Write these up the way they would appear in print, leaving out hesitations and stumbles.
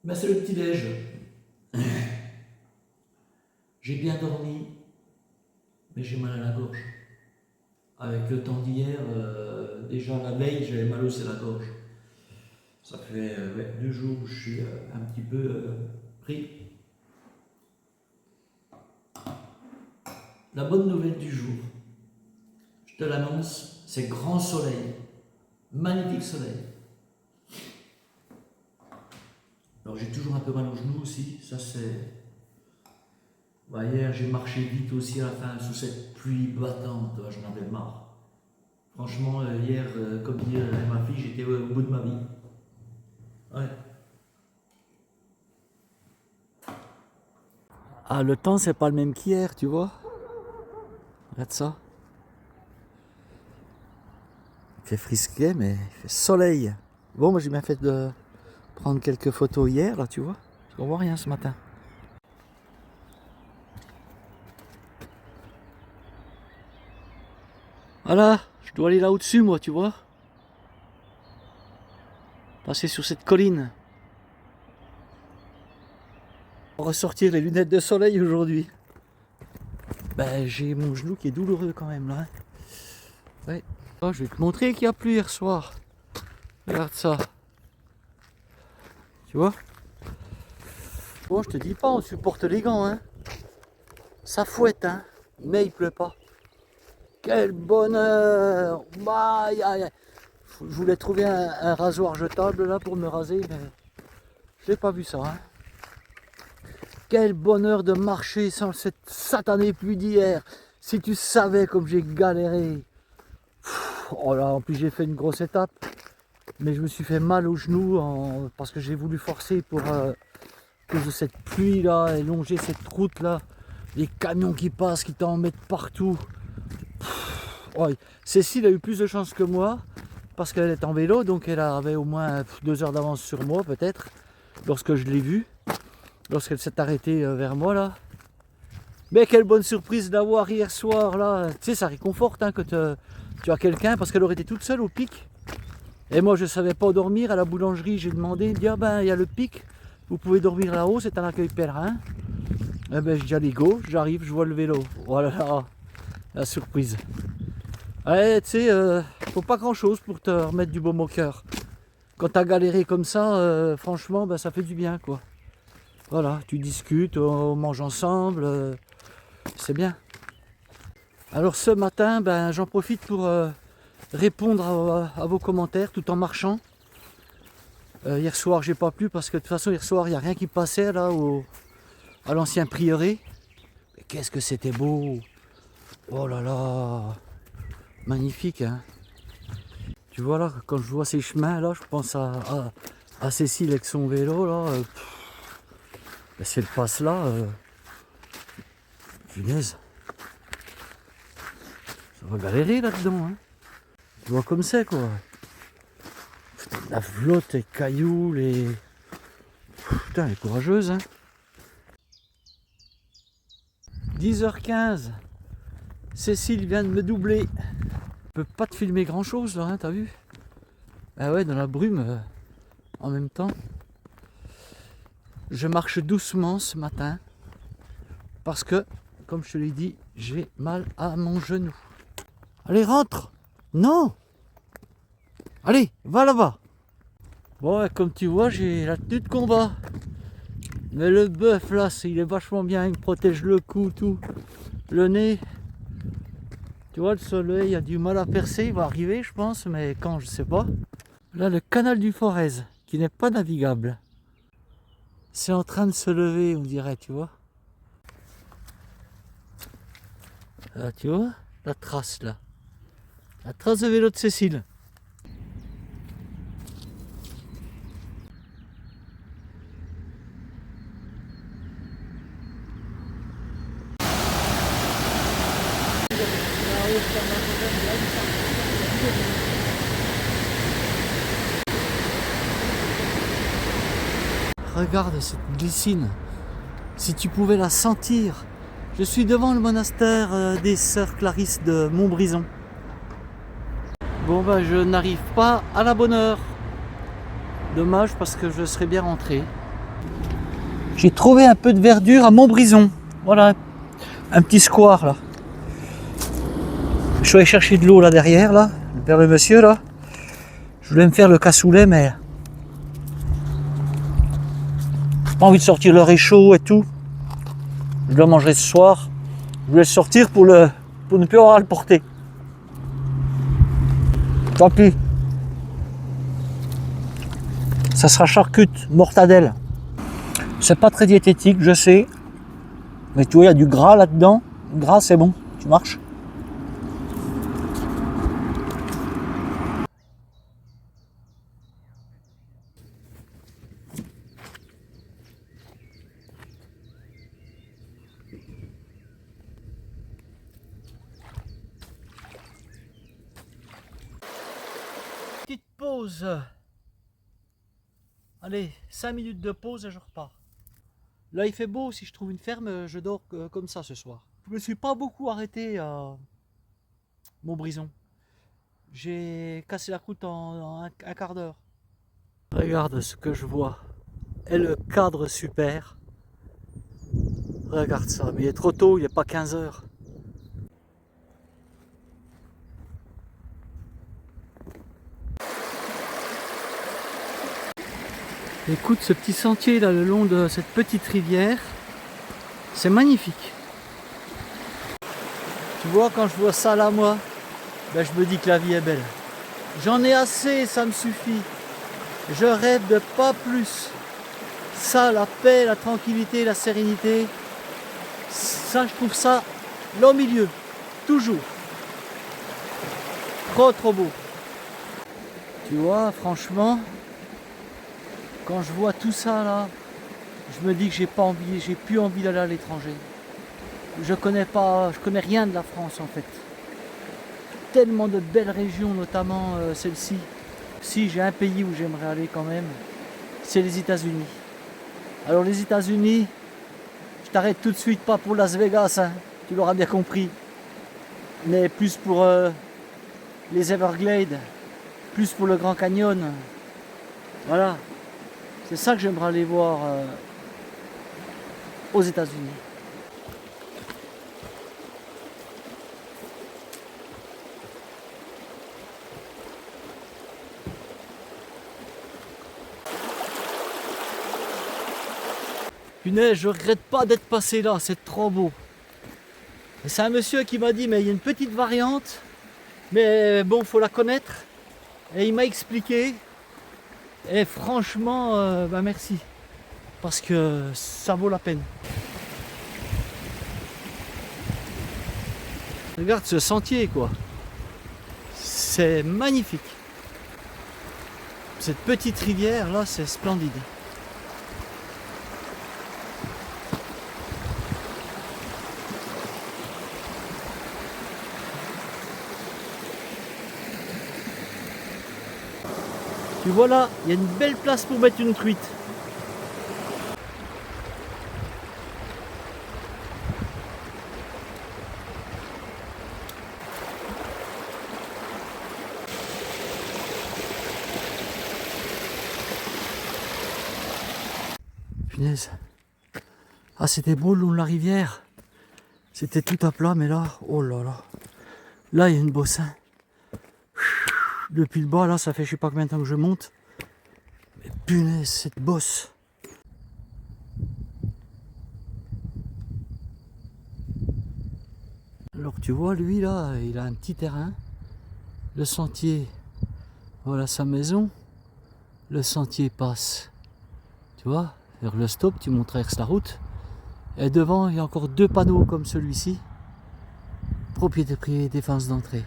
Ben, c'est le petit-déj. J'ai bien dormi, mais j'ai mal à la gorge. Avec le temps d'hier, déjà la veille, j'avais mal aussi à la gorge. Ça fait 2 jours où je suis un petit peu pris. La bonne nouvelle du jour, je te l'annonce, c'est grand soleil. Magnifique soleil. Alors j'ai toujours un peu mal aux genoux aussi, ça c'est... Bah, hier j'ai marché vite aussi à la fin sous cette pluie battante, j'en avais marre. Franchement hier, comme dit ma fille, j'étais au bout de ma vie. Ouais. Ah, le temps c'est pas le même qu'hier, tu vois. Regarde ça. Il fait frisquet mais il fait soleil. Bon, moi j'ai bien fait de prendre quelques photos hier là, tu vois. Je ne vois rien ce matin. Voilà, je dois aller là au-dessus moi, tu vois. Passer sur cette colline. Ressortir les lunettes de soleil aujourd'hui. Ben j'ai mon genou qui est douloureux quand même là. Ouais. Oh, je vais te montrer qu'il y a plu hier soir. Regarde ça. Tu vois? Bon, je te dis pas, on supporte les gants, hein. Ça fouette, hein. Mais il pleut pas. Quel bonheur! Bah, je voulais trouver un rasoir jetable là pour me raser, mais j'ai pas vu ça, hein. Quel bonheur de marcher sans cette satanée pluie d'hier. Si tu savais comme j'ai galéré. Oh là, en plus j'ai fait une grosse étape. Mais je me suis fait mal aux genoux parce que j'ai voulu forcer pour cause de cette pluie là et longer cette route là. Les camions qui passent, qui t'en mettent partout. Oh, Cécile a eu plus de chance que moi parce qu'elle est en vélo, donc elle avait au moins 2 heures d'avance sur moi peut-être lorsque je l'ai vue. Lorsqu'elle s'est arrêtée vers moi là. Mais quelle bonne surprise d'avoir hier soir là. Tu sais, ça réconforte hein, que tu as quelqu'un parce qu'elle aurait été toute seule au pic. Et moi je ne savais pas dormir à la boulangerie. J'ai demandé, il dit ah ben il y a le pic, vous pouvez dormir là-haut, c'est un accueil pèlerin. Eh ben je dis allez go, j'arrive, je vois le vélo. Voilà la surprise. Ouais, tu sais, faut pas grand chose pour te remettre du baume au cœur. Quand tu as galéré comme ça, franchement, ben, ça fait du bien quoi. Voilà, tu discutes, on mange ensemble, c'est bien. Alors ce matin, ben, j'en profite pour répondre à vos commentaires tout en marchant. Hier soir, j'ai pas plu parce que de toute façon, hier soir, il n'y a rien qui passait là à l'ancien prieuré. Mais qu'est-ce que c'était beau! Oh là là! Magnifique, hein! Tu vois là, quand je vois ces chemins là, je pense à Cécile avec son vélo là. Ben, si elle passe là, punaise, ça va galérer là-dedans. Hein. Tu vois comme c'est quoi. Putain, la flotte, les cailloux, les... Putain, elle est courageuse. Hein. 10h15, Cécile vient de me doubler. Je peux pas te filmer grand chose là, hein, t'as vu? Ah ouais, dans la brume, en même temps. Je marche doucement ce matin parce que, comme je te l'ai dit, j'ai mal à mon genou. Allez, rentre! Non! Allez, va là-bas! Bon, comme tu vois, j'ai la tenue de combat. Mais le bœuf là, il est vachement bien, il me protège le cou, tout. Le nez. Tu vois, le soleil a du mal à percer, il va arriver, je pense, mais quand, je sais pas. Là, le canal du Forez, qui n'est pas navigable. C'est en train de se lever, on dirait, tu vois. Là, tu vois, la trace là. La trace de vélo de Cécile. Regarde cette glycine. Si tu pouvais la sentir. Je suis devant le monastère des sœurs Clarisse de Montbrison. Bon ben je n'arrive pas à la bonne heure. Dommage parce que je serais bien rentré. J'ai trouvé un peu de verdure à Montbrison. Voilà, un petit square là. Je suis allé chercher de l'eau là derrière, là, vers le monsieur là. Je voulais me faire le cassoulet, mais j'ai pas envie de sortir le réchaud et tout. Je dois manger ce soir. Je voulais le sortir pour ne plus avoir à le porter. Tant pis. Ça sera charcute, mortadelle. C'est pas très diététique, je sais. Mais tu vois, il y a du gras là-dedans. Le gras, c'est bon, tu marches. Petite pause. Allez, 5 minutes de pause et je repars. Là il fait beau, si je trouve une ferme, je dors comme ça ce soir. Je me suis pas beaucoup arrêté à Montbrison. J'ai cassé la croûte en un quart d'heure. Regarde ce que je vois. Et le cadre super. Regarde ça, mais il est trop tôt, il n'est pas 15 heures. Écoute ce petit sentier là le long de cette petite rivière, c'est magnifique. Tu vois, quand je vois ça là moi, ben, je me dis que la vie est belle. J'en ai assez, ça me suffit. Je rêve de pas plus. Ça, la paix, la tranquillité, la sérénité, ça je trouve ça là au milieu, toujours. Trop beau. Tu vois, franchement, quand je vois tout ça là, je me dis que j'ai plus envie d'aller à l'étranger. Je connais rien de la France en fait. Tellement de belles régions, notamment celle-ci. Si j'ai un pays où j'aimerais aller quand même, c'est les États-Unis. Alors les États-Unis, je t'arrête tout de suite, pas pour Las Vegas, hein, tu l'auras bien compris, mais plus pour les Everglades, plus pour le Grand Canyon. Voilà. C'est ça que j'aimerais aller voir aux États-Unis. Punaise, je regrette pas d'être passé là, c'est trop beau. C'est un monsieur qui m'a dit, mais il y a une petite variante, mais bon, faut la connaître. Et il m'a expliqué. Et franchement, bah merci. Parce que ça vaut la peine. Regarde ce sentier quoi. C'est magnifique. Cette petite rivière là, c'est splendide. Et voilà, il y a une belle place pour mettre une truite. Punaise. Ah, c'était beau le long de la rivière. C'était tout à plat, mais là, oh là là. Là, il y a une bossin. Depuis le bas, là, ça fait je sais pas combien de temps que je monte. Mais punaise, cette bosse. Alors tu vois, lui là, il a un petit terrain. Le sentier, voilà sa maison. Le sentier passe, tu vois, vers le stop, tu montes traverses la route. Et devant, il y a encore 2 panneaux comme celui-ci. Propriété privée, défense d'entrée.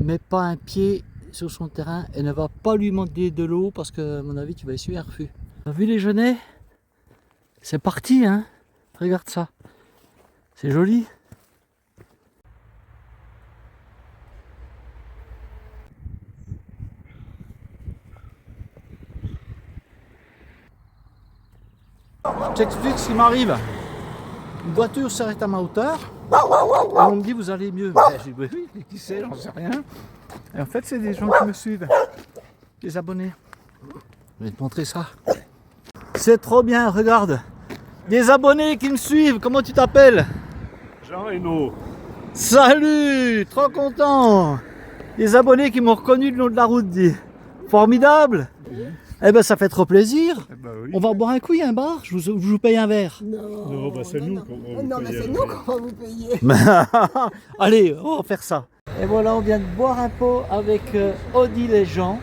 Mets pas un pied sur son terrain et ne va pas lui demander de l'eau parce que à mon avis tu vas essuyer un refus. T'as vu les genêts? C'est parti hein. Regarde ça. C'est joli. Je t'explique ce qui m'arrive. Une voiture s'arrête à ma hauteur. Et on me dit vous allez mieux. J'ai dit oui, qui sait, j'en sais rien. Et en fait c'est des gens qui me suivent. Des abonnés. Je vais te montrer ça. C'est trop bien, regarde. Des abonnés qui me suivent, comment tu t'appelles? Jean Reno. Salut, trop content. Des abonnés qui m'ont reconnu le long de la route, dit. Formidable. Eh ben ça fait trop plaisir. Eh ben oui. On va boire un coup, il y a un bar, je vous paye un verre. Non, bah c'est nous qu'on va vous Non, mais payer. c'est nous qu'on va vous payer. Allez, on va faire ça. Et voilà, on vient de boire un pot avec Odile et Jean.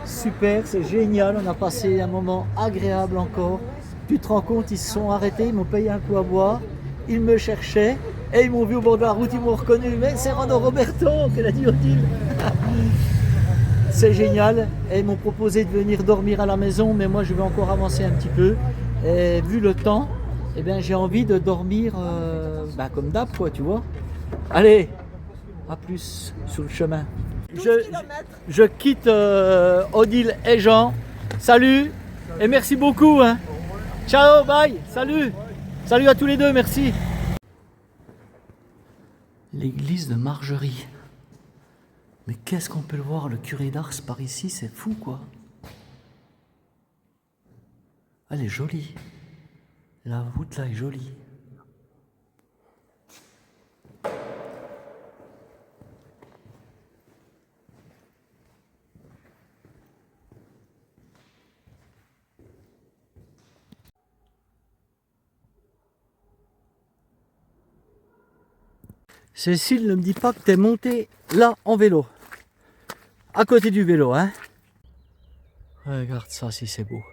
Super, c'est génial, on a passé un moment agréable encore. Tu te rends compte, ils se sont arrêtés, ils m'ont payé un coup à boire, ils me cherchaient et ils m'ont vu au bord de la route, ils m'ont reconnu. Mais c'est Rando Roberto qu'elle a dit Odile. C'est génial, et ils m'ont proposé de venir dormir à la maison, mais moi je vais encore avancer un petit peu. Et vu le temps, eh bien, j'ai envie de dormir comme d'hab, quoi, tu vois. Allez, à plus sur le chemin. Je quitte Odile et Jean. Salut et merci beaucoup. Hein. Ciao, bye, salut. Salut à tous les deux, merci. L'église de Margerie. Mais qu'est-ce qu'on peut le voir, le curé d'Ars par ici, c'est fou quoi. Elle est jolie. La voûte là est jolie. Cécile, ne me dis pas que t'es montée là en vélo. À côté du vélo, hein. Regarde ça si c'est beau.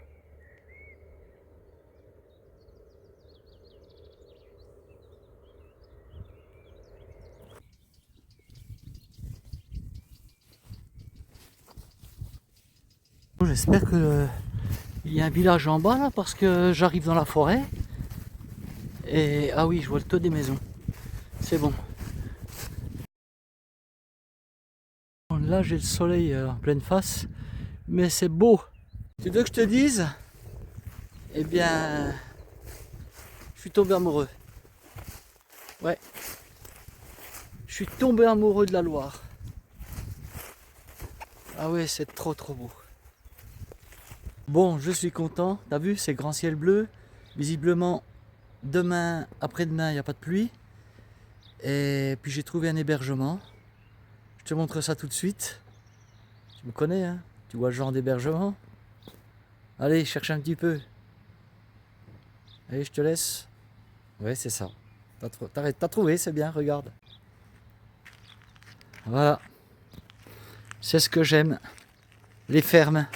J'espère que il y a un village en bas là parce que j'arrive dans la forêt. Et ah oui, je vois le toit des maisons. C'est bon. Là j'ai le soleil en pleine face, mais c'est beau. Tu veux que je te dise? Eh bien, je suis tombé amoureux. Ouais. Je suis tombé amoureux de la Loire. Ah ouais, c'est trop beau. Bon, je suis content. T'as vu, c'est grand ciel bleu. Visiblement, demain, après-demain, il n'y a pas de pluie. Et puis j'ai trouvé un hébergement. Je te montre ça tout de suite. Tu me connais, hein? Tu vois le genre d'hébergement? Allez, cherche un petit peu. Allez, je te laisse. Ouais, c'est ça. T'as trouvé, c'est bien, regarde. Voilà. C'est ce que j'aime. Les fermes.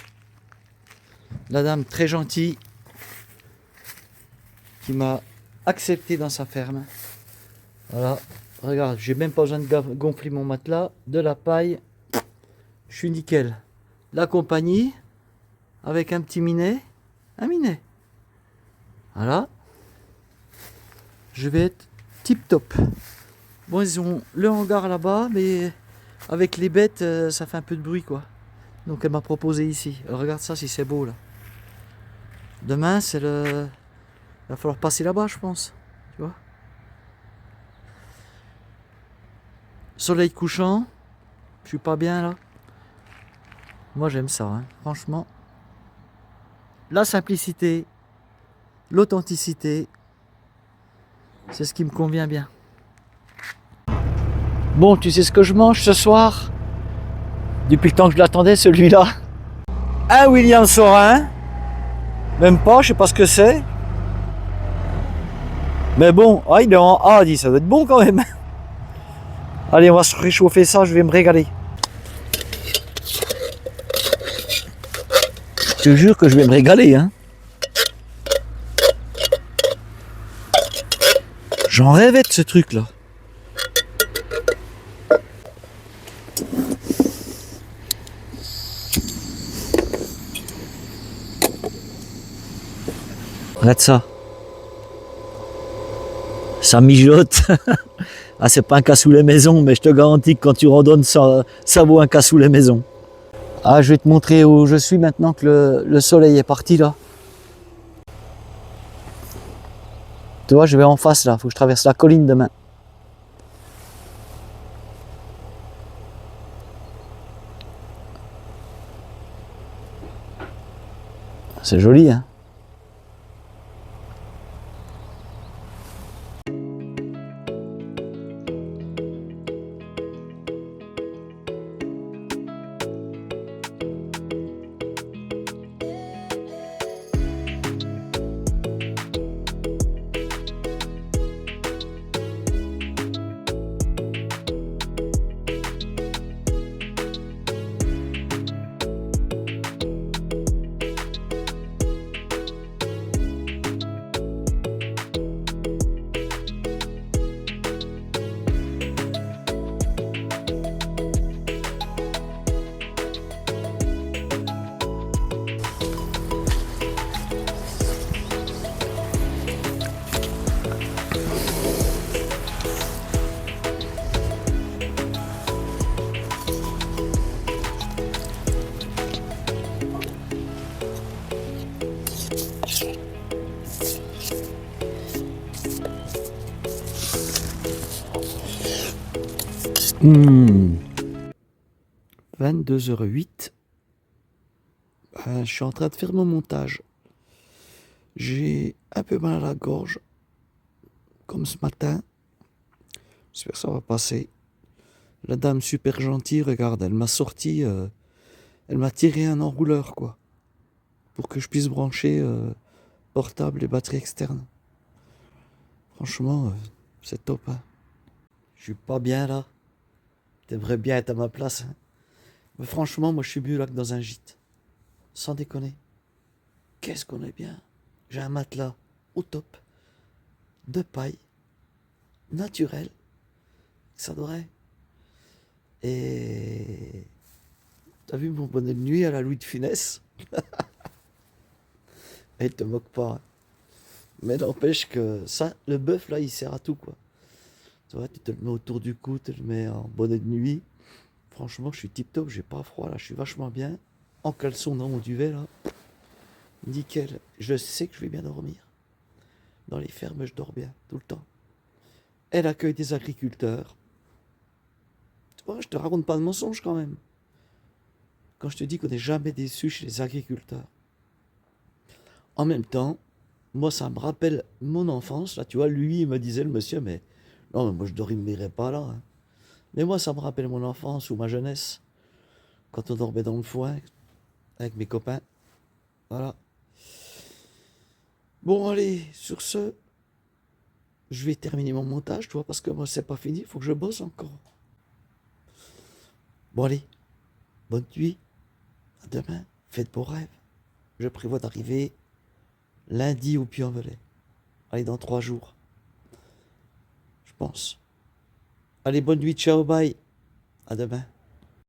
La dame très gentille qui m'a accepté dans sa ferme. Voilà. Regarde, j'ai même pas besoin de gonfler mon matelas. De la paille. Je suis nickel. La compagnie. Avec un petit minet. Un minet. Voilà. Je vais être tip top. Bon, ils ont le hangar là-bas, mais avec les bêtes, ça fait un peu de bruit, quoi. Donc elle m'a proposé ici. Alors, regarde ça, si c'est beau, là. Demain, c'est le... Il va falloir passer là-bas, je pense. Tu vois? Soleil couchant. Je suis pas bien, là. Moi, j'aime ça, hein. Franchement. La simplicité. L'authenticité. C'est ce qui me convient bien. Bon, tu sais ce que je mange ce soir? Depuis le temps que je l'attendais, celui-là. Un William Saurin. Même pas, je sais pas ce que c'est. Mais bon, ah, il est en A, dit, ça doit être bon quand même. Allez, on va se réchauffer ça, je vais me régaler. Je te jure que je vais me régaler, hein. J'en rêvais de ce truc-là. Regarde ça. Ça mijote. Ah, c'est pas un cassoulet maison, mais je te garantis que quand tu randonnes, ça vaut un cassoulet maison. Ah, je vais te montrer où je suis maintenant que le soleil est parti là. Tu vois, je vais en face là, faut que je traverse la colline demain. C'est joli, hein. 22h08. Je suis en train de faire mon montage. J'ai un peu mal à la gorge, comme ce matin. J'espère que ça va passer. La dame super gentille, regarde, elle m'a sorti, elle m'a tiré un enrouleur, quoi, pour que je puisse brancher portable et batterie externe. Franchement, c'est top, hein. Je suis pas bien là. T'aimerais bien être à ma place, hein. Mais franchement, moi je suis mieux là que dans un gîte. Sans déconner. Qu'est-ce qu'on est bien. J'ai un matelas au top, de paille, naturel, ça devrait. Et t'as vu mon bonnet de nuit à la Louis de Funès? Et te moque pas, hein. Mais n'empêche que ça, le bœuf là, il sert à tout, quoi. Tu vois, tu te le mets autour du cou, tu le mets en bonnet de nuit. Franchement, je suis tip top, j'ai pas froid là, je suis vachement bien. En caleçon dans mon duvet là. Nickel. Je sais que je vais bien dormir. Dans les fermes, je dors bien, tout le temps. Elle accueille des agriculteurs. Tu vois, je te raconte pas de mensonges quand même. Quand je te dis qu'on n'est jamais déçu chez les agriculteurs. En même temps, moi, ça me rappelle mon enfance. Là, tu vois, lui, il me disait, le monsieur, mais non, mais moi, je ne dormirais pas là, hein. Mais moi, ça me rappelle mon enfance ou ma jeunesse. Quand on dormait dans le foin avec mes copains. Voilà. Bon, allez, sur ce, je vais terminer mon montage, tu vois, parce que moi, c'est pas fini. Il faut que je bosse encore. Bon, allez. Bonne nuit. À demain. Faites beaux rêves. Je prévois d'arriver lundi au Puy-en-Velay. Allez, dans 3 jours. Je pense. Allez, bonne nuit. Ciao, bye. À demain.